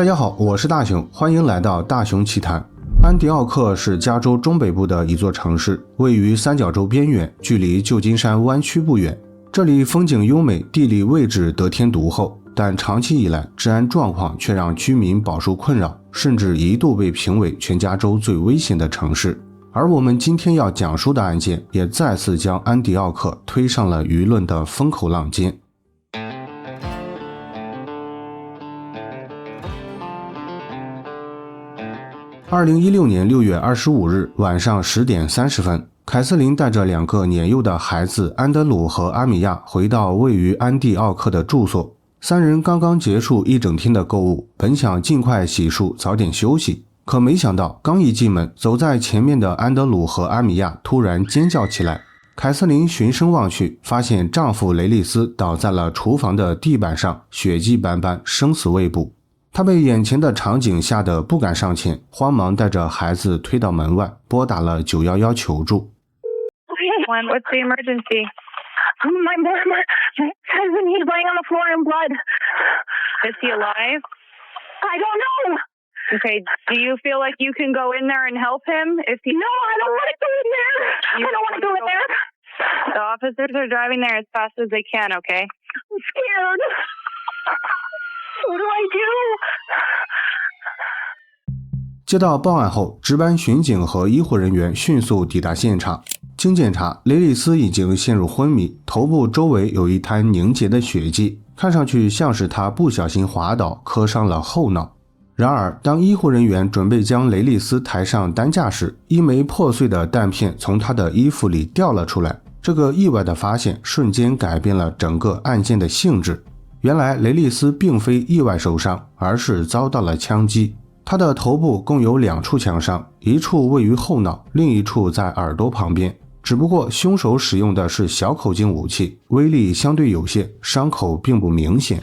大家好，我是大熊，欢迎来到大熊奇谈。安迪奥克是加州中北部的一座城市，位于三角洲边缘，距离旧金山湾区不远。这里风景优美，地理位置得天独厚，但长期以来治安状况却让居民饱受困扰，甚至一度被评为全加州最危险的城市。而我们今天要讲述的案件也再次将安迪奥克推上了舆论的风口浪尖。2016年6月25日晚上10点30分，凯瑟琳带着2个年幼的孩子安德鲁和阿米亚回到位于安迪奥克的住所。三人刚刚结束一整天的购物，本想尽快洗漱早点休息，可没想到刚一进门，走在前面的安德鲁和阿米亚突然尖叫起来。凯瑟琳循声望去，发现丈夫雷利斯倒在了厨房的地板上，血迹斑斑，生死未卜。她被眼前的场景吓得不敢上前，慌忙带着孩子推到门外，拨打了911求助。What's the emergency? My cousin, he's laying on the floor in blood. Is he alive? I don't know. Okay, do you feel like you can go in there and help him? No, I don't want to go in there. I don't want to go in there. The officers are driving there as fast as they can, okay? I'm scared. What do I do? 接到报案后，值班巡警和医护人员迅速抵达现场。经检查，雷利斯已经陷入昏迷，头部周围有一滩凝结的血迹，看上去像是他不小心滑倒，磕伤了后脑。然而，当医护人员准备将雷利斯抬上担架时，一枚破碎的弹片从他的衣服里掉了出来。这个意外的发现瞬间改变了整个案件的性质。原来雷利斯并非意外受伤，而是遭到了枪击。他的头部共有2处枪伤，一处位于后脑，另一处在耳朵旁边。只不过凶手使用的是小口径武器，威力相对有限，伤口并不明显。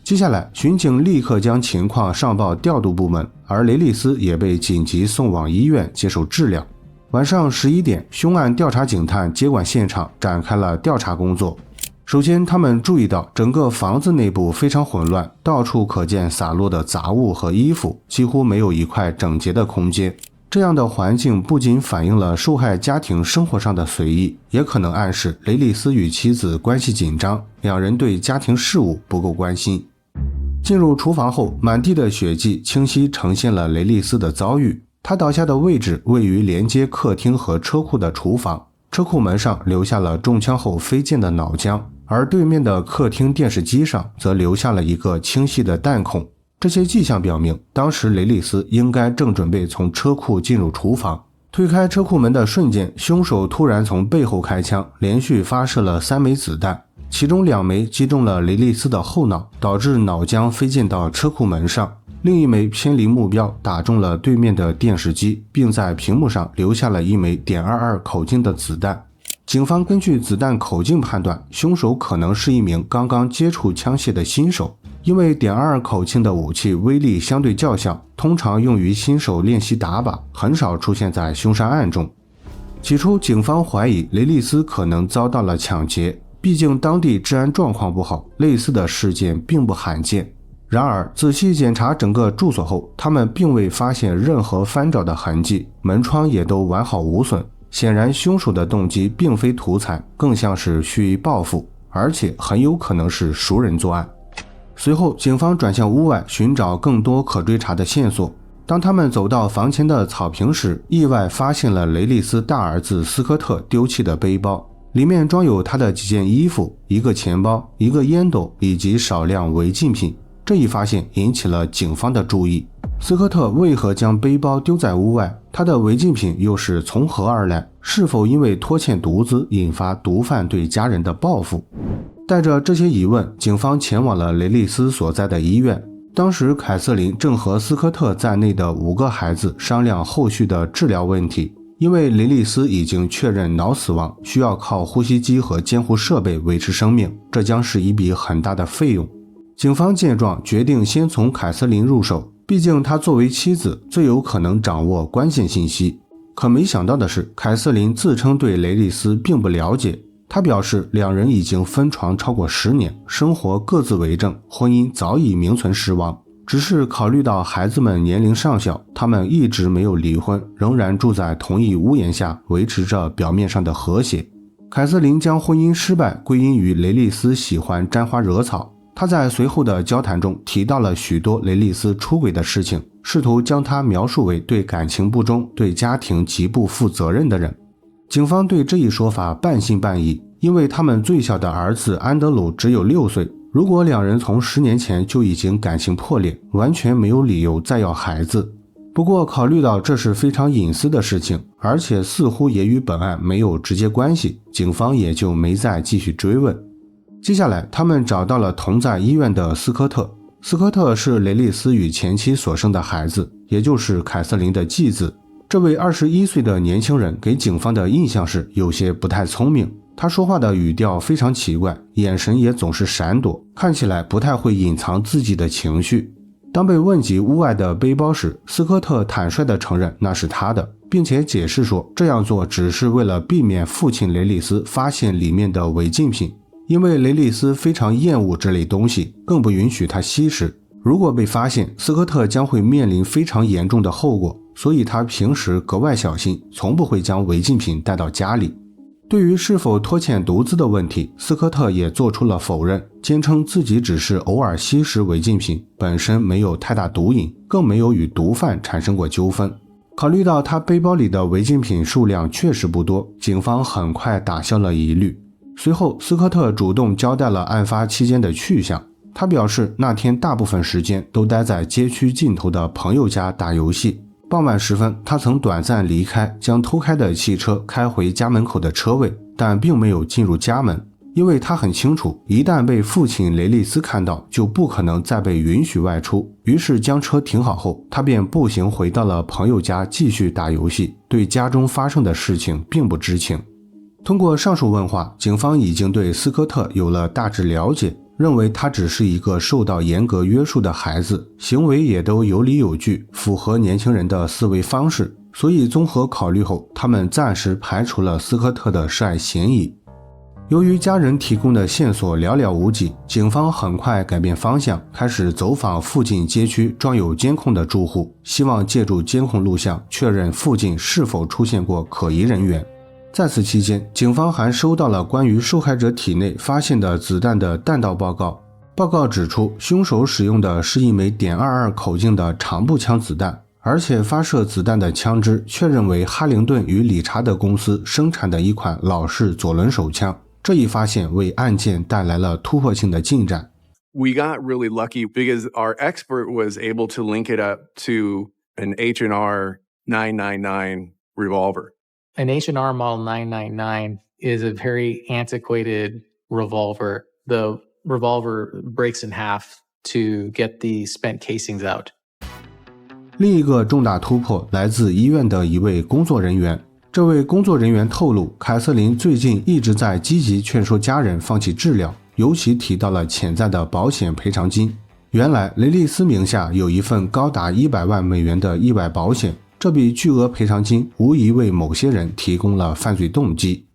接下来，巡警立刻将情况上报调度部门，而雷利斯也被紧急送往医院接受治疗。晚上11点，凶案调查警探接管现场，展开了调查工作。首先，他们注意到整个房子内部非常混乱，到处可见洒落的杂物和衣服，几乎没有一块整洁的空间。这样的环境不仅反映了受害家庭生活上的随意，也可能暗示雷利斯与妻子关系紧张，两人对家庭事务不够关心。进入厨房后，满地的血迹清晰呈现了雷利斯的遭遇。他倒下的位置位于连接客厅和车库的厨房，车库门上留下了中枪后飞溅的脑浆，而对面的客厅电视机上则留下了一个清晰的弹孔。这些迹象表明，当时雷利斯应该正准备从车库进入厨房。推开车库门的瞬间，凶手突然从背后开枪，连续发射了3枚子弹，其中2枚击中了雷利斯的后脑，导致脑浆飞溅到车库门上，另一枚偏离目标，打中了对面的电视机，并在屏幕上留下了1枚.22口径的子弹。警方根据子弹口径判断，凶手可能是一名刚刚接触枪械的新手。因为.22口径的武器威力相对较小，通常用于新手练习打靶，很少出现在凶杀案中。起初，警方怀疑雷利斯可能遭到了抢劫，毕竟当地治安状况不好，类似的事件并不罕见。然而，仔细检查整个住所后，他们并未发现任何翻找的痕迹，门窗也都完好无损。显然，凶手的动机并非图财，更像是蓄意报复，而且很有可能是熟人作案。随后，警方转向屋外寻找更多可追查的线索。当他们走到房前的草坪时，意外发现了雷利斯大儿子斯科特丢弃的背包，里面装有他的几件衣服、一个钱包、一个烟斗以及少量违禁品。这一发现引起了警方的注意。斯科特为何将背包丢在屋外？他的违禁品又是从何而来？是否因为拖欠毒资引发毒贩对家人的报复？带着这些疑问，警方前往了雷利斯所在的医院。当时凯瑟琳正和斯科特在内的5个孩子商量后续的治疗问题。因为雷利斯已经确认脑死亡，需要靠呼吸机和监护设备维持生命，这将是一笔很大的费用。警方见状，决定先从凯瑟琳入手，毕竟她作为妻子，最有可能掌握关键信息。可没想到的是，凯瑟琳自称对雷利斯并不了解。她表示两人已经分床超过10年，生活各自为政，婚姻早已名存实亡。只是考虑到孩子们年龄尚小，他们一直没有离婚，仍然住在同一屋檐下，维持着表面上的和谐。凯瑟琳将婚姻失败归因于雷利斯喜欢沾花惹草。他在随后的交谈中提到了许多雷利斯出轨的事情，试图将他描述为对感情不忠、对家庭极不负责任的人。警方对这一说法半信半疑，因为他们最小的儿子安德鲁只有6岁，如果两人从10年前就已经感情破裂，完全没有理由再要孩子。不过考虑到这是非常隐私的事情，而且似乎也与本案没有直接关系，警方也就没再继续追问。接下来他们找到了同在医院的斯科特。斯科特是雷利斯与前妻所生的孩子，也就是凯瑟琳的继子。这位21岁的年轻人给警方的印象是有些不太聪明，他说话的语调非常奇怪，眼神也总是闪躲，看起来不太会隐藏自己的情绪。当被问及屋外的背包时，斯科特坦率地承认那是他的，并且解释说这样做只是为了避免父亲雷利斯发现里面的违禁品，因为雷利斯非常厌恶这类东西，更不允许他吸食。如果被发现，斯科特将会面临非常严重的后果，所以他平时格外小心，从不会将违禁品带到家里。对于是否拖欠毒资的问题，斯科特也做出了否认，坚称自己只是偶尔吸食违禁品，本身没有太大毒瘾，更没有与毒贩产生过纠纷。考虑到他背包里的违禁品数量确实不多，警方很快打消了疑虑。随后，斯科特主动交代了案发期间的去向。他表示那天大部分时间都待在街区尽头的朋友家打游戏。傍晚时分，他曾短暂离开，将偷开的汽车开回家门口的车位，但并没有进入家门，因为他很清楚，一旦被父亲雷利斯看到，就不可能再被允许外出。于是将车停好后，他便步行回到了朋友家继续打游戏，对家中发生的事情并不知情。通过上述问话，警方已经对斯科特有了大致了解，认为他只是一个受到严格约束的孩子，行为也都有理有据，符合年轻人的思维方式，所以综合考虑后，他们暂时排除了斯科特的涉案嫌疑。由于家人提供的线索寥寥无几，警方很快改变方向，开始走访附近街区装有监控的住户，希望借助监控录像确认附近是否出现过可疑人员。在此期间，警方还收到了关于受害者体内发现的子弹的弹道报告。报告指出，凶手使用的是一枚.22口径的长步枪子弹，而且发射子弹的枪支确认为哈灵顿与理查德公司生产的一款老式左轮手枪。这一发现为案件带来了突破性的进展。We got really lucky because our expert was able to link it up to an H&R 999 revolver.An H&R Model 999 is a very antiquated revolver. The revolver breaks in half to get the spent casings out. 另一个重大突破来自医院的一位工作人员。这位工作人员透露，凯瑟琳最近一直在积极劝说家人放弃治疗，尤其提到了潜在的保险赔偿金。原来雷利斯名下有一份高达100万美元的意外保险，这笔巨额赔偿金无疑为某些人提供了犯罪动机。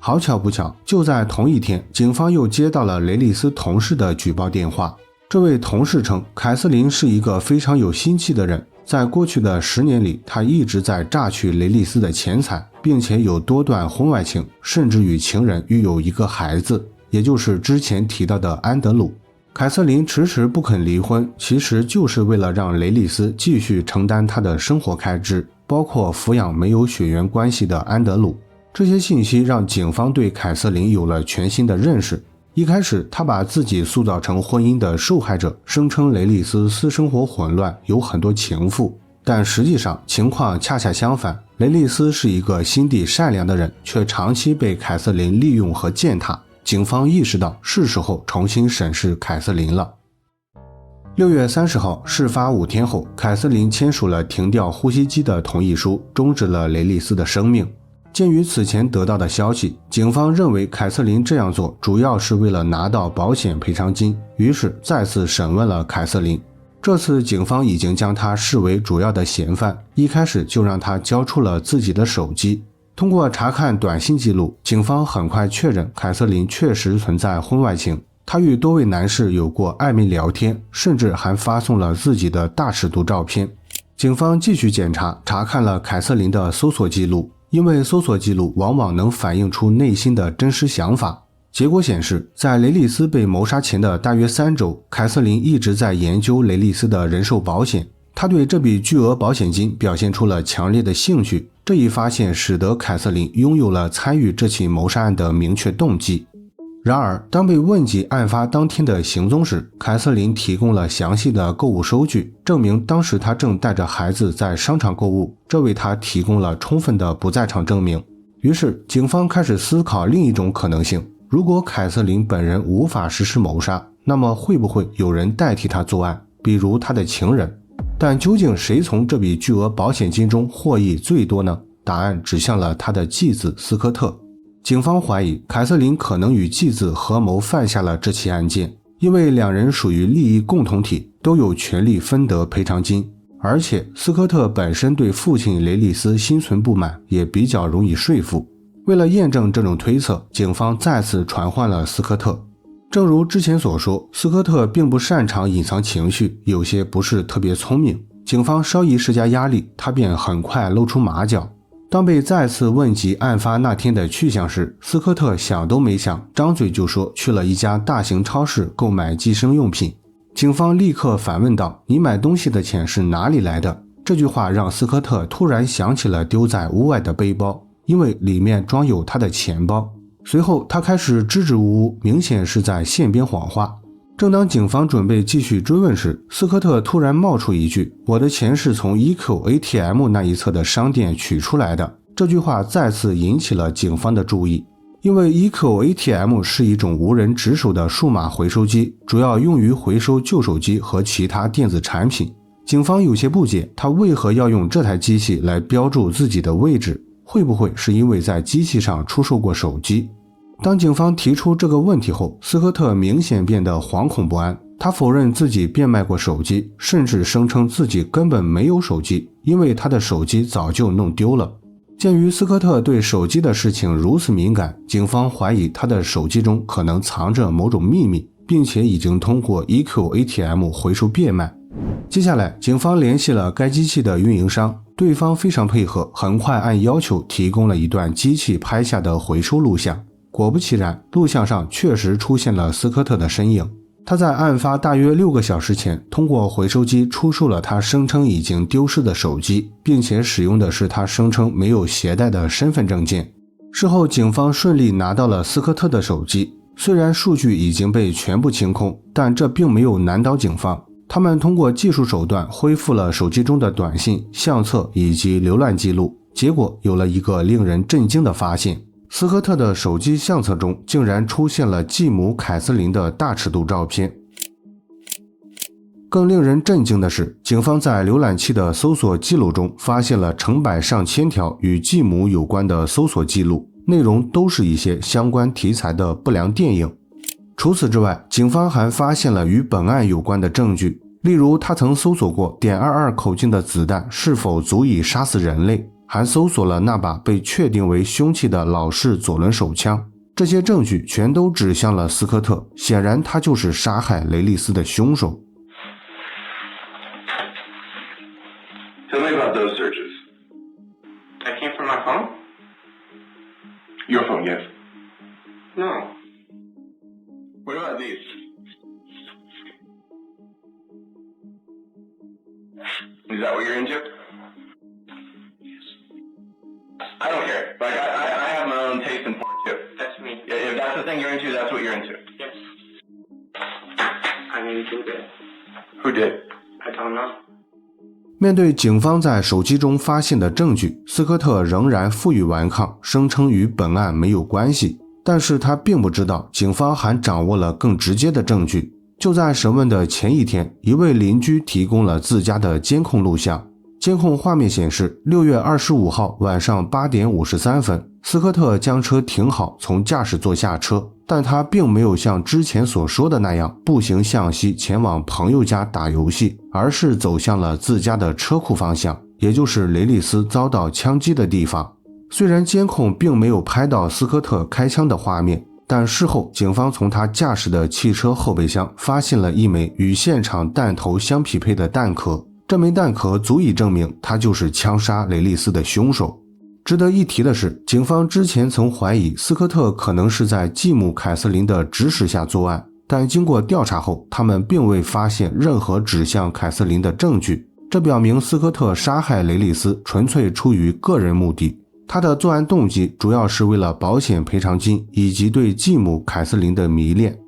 好巧不巧，就在同一天，警方又接到了雷利斯同事的举报电话。这位同事称，凯瑟琳是一个非常有心气的人，在过去的10年里，他一直在榨取雷利斯的钱财，并且有多段婚外情，甚至与情人育有一个孩子，也就是之前提到的安德鲁。凯瑟琳迟迟不肯离婚，其实就是为了让雷利斯继续承担他的生活开支，包括抚养没有血缘关系的安德鲁。这些信息让警方对凯瑟琳有了全新的认识。一开始，他把自己塑造成婚姻的受害者，声称雷利斯私生活混乱，有很多情妇。但实际上情况恰恰相反，雷利斯是一个心地善良的人，却长期被凯瑟琳利用和践踏。警方意识到是时候重新审视凯瑟琳了。6月30号，事发5天后，凯瑟琳签署了停掉呼吸机的同意书，终止了雷利斯的生命。鉴于此前得到的消息，警方认为凯瑟琳这样做主要是为了拿到保险赔偿金，于是再次审问了凯瑟琳。这次警方已经将她视为主要的嫌犯，一开始就让她交出了自己的手机。通过查看短信记录，警方很快确认凯瑟琳确实存在婚外情。他与多位男士有过暧昧聊天，甚至还发送了自己的大尺度照片。警方继续检查，查看了凯瑟琳的搜索记录，因为搜索记录往往能反映出内心的真实想法。结果显示，在雷利斯被谋杀前的大约3周，凯瑟琳一直在研究雷利斯的人寿保险。她对这笔巨额保险金表现出了强烈的兴趣，这一发现使得凯瑟琳拥有了参与这起谋杀案的明确动机。然而，当被问及案发当天的行踪时，凯瑟琳提供了详细的购物收据，证明当时她正带着孩子在商场购物，这为她提供了充分的不在场证明。于是，警方开始思考另一种可能性。如果凯瑟琳本人无法实施谋杀，那么会不会有人代替她作案，比如她的情人？但究竟谁从这笔巨额保险金中获益最多呢？答案指向了她的继子斯科特。警方怀疑凯瑟琳可能与继子合谋犯下了这起案件，因为两人属于利益共同体，都有权利分得赔偿金。而且斯科特本身对父亲雷利斯心存不满，也比较容易说服。为了验证这种推测，警方再次传唤了斯科特。正如之前所说，斯科特并不擅长隐藏情绪，有些不是特别聪明。警方稍一施加压力，他便很快露出马脚。当被再次问及案发那天的去向时，斯科特想都没想，张嘴就说去了一家大型超市购买计生用品。警方立刻反问道：“你买东西的钱是哪里来的？”这句话让斯科特突然想起了丢在屋外的背包，因为里面装有他的钱包。随后他开始支支吾吾，明显是在线编谎话。正当警方准备继续追问时，斯科特突然冒出一句：“我的钱是从 EQ ATM 那一侧的商店取出来的。”这句话再次引起了警方的注意，因为 EQ ATM 是一种无人值守的数码回收机，主要用于回收旧手机和其他电子产品。警方有些不解，他为何要用这台机器来标注自己的位置？会不会是因为在机器上出售过手机？当警方提出这个问题后，斯科特明显变得惶恐不安。他否认自己变卖过手机，甚至声称自己根本没有手机，因为他的手机早就弄丢了。鉴于斯科特对手机的事情如此敏感，警方怀疑他的手机中可能藏着某种秘密，并且已经通过 EQ ATM 回收变卖。接下来，警方联系了该机器的运营商，对方非常配合，很快按要求提供了一段机器拍下的回收录像。果不其然，录像上确实出现了斯科特的身影。他在案发大约6个小时前，通过回收机出售了他声称已经丢失的手机，并且使用的是他声称没有携带的身份证件。事后，警方顺利拿到了斯科特的手机，虽然数据已经被全部清空，但这并没有难倒警方。他们通过技术手段恢复了手机中的短信、相册以及浏览记录，结果有了一个令人震惊的发现。斯科特的手机相册中竟然出现了继母凯瑟琳的大尺度照片。更令人震惊的是，警方在浏览器的搜索记录中发现了成百上千条与继母有关的搜索记录，内容都是一些相关题材的不良电影。除此之外，警方还发现了与本案有关的证据，例如他曾搜索过.22口径的子弹是否足以杀死人类，还搜索了那把被确定为凶器的老式左轮手枪。这些证据全都指向了斯科特，显然他就是杀害雷利斯的凶手。Tell me about those searches. That came from my phone? Your phone, yes. No. What about these? Is that what you're into? I don't care. Like, I have my own taste in porn, too. That's me. If that's the thing you're into, that's what you're into. Yes. I mean, who did? Who did? I don't know. 面对警方在手机中发现的证据，斯科特仍然负隅顽抗，声称与本案没有关系。但是他并不知道，警方还掌握了更直接的证据。就在审问的前一天，一位邻居提供了自家的监控录像。监控画面显示，6月25号晚上8点53分，斯科特将车停好，从驾驶座下车，但他并没有像之前所说的那样步行向西前往朋友家打游戏，而是走向了自家的车库方向，也就是雷利斯遭到枪击的地方。虽然监控并没有拍到斯科特开枪的画面，但事后警方从他驾驶的汽车后备箱发现了一枚与现场弹头相匹配的弹壳，这枚弹壳足以证明他就是枪杀雷利斯的凶手。值得一提的是，警方之前曾怀疑斯科特可能是在继母凯瑟琳的指使下作案，但经过调查后，他们并未发现任何指向凯瑟琳的证据，这表明斯科特杀害雷利斯纯粹出于个人目的，他的作案动机主要是为了保险赔偿金以及对继母凯瑟琳的迷恋。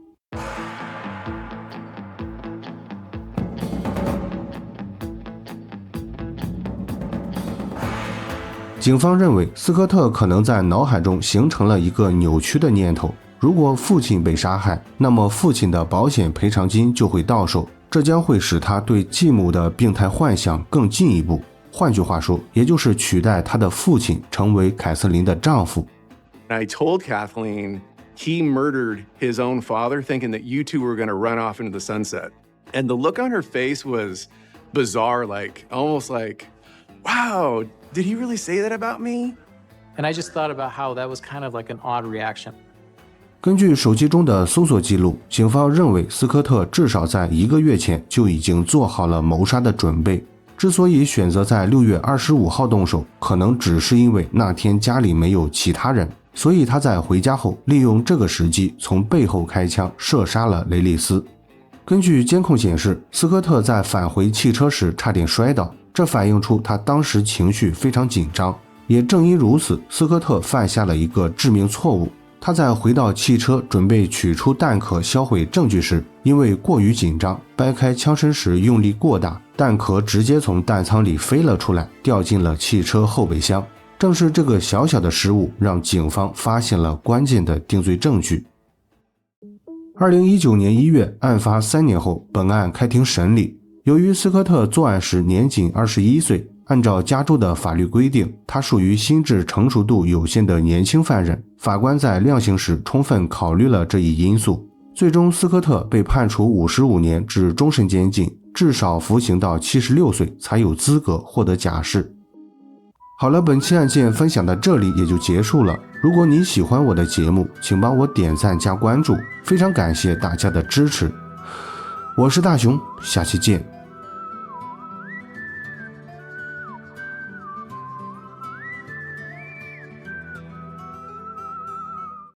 警方认为斯科特可能在脑海中形成了一个扭曲的念头，如果父亲被杀害，那么父亲的保险赔偿金就会到手，这将会使他对继母的病态幻想更进一步，换句话说，也就是取代他的父亲成为凯瑟琳的丈夫。 I told Kathleen he murdered his own father, thinking that you two were going to run off into the sunset. And the look on her face was bizarre, almost like, wow, did he really say that about me? And I just thought about how that was kind of like an odd reaction. 根据手机中的搜索记录，警方认为斯科特至少在1个月前就已经做好了谋杀的准备。之所以选择在6月25号动手，可能只是因为那天家里没有其他人，所以他在回家后利用这个时机从背后开枪射杀了雷利斯。根据监控显示，斯科特在返回汽车时差点摔倒，这反映出他当时情绪非常紧张。也正因如此，斯科特犯下了一个致命错误。他在回到汽车准备取出弹壳销毁证据时，因为过于紧张，掰开枪身时用力过大，弹壳直接从弹舱里飞了出来，掉进了汽车后备箱。正是这个小小的失误，让警方发现了关键的定罪证据。2019年1月，案发3年后，本案开庭审理。由于斯科特作案时年仅21岁，按照加州的法律规定，他属于心智成熟度有限的年轻犯人。法官在量刑时充分考虑了这一因素，最终斯科特被判处55年至终身监禁，至少服刑到76岁才有资格获得假释。好了，本期案件分享到这里也就结束了。如果你喜欢我的节目，请帮我点赞加关注，非常感谢大家的支持。我是大熊，下期见。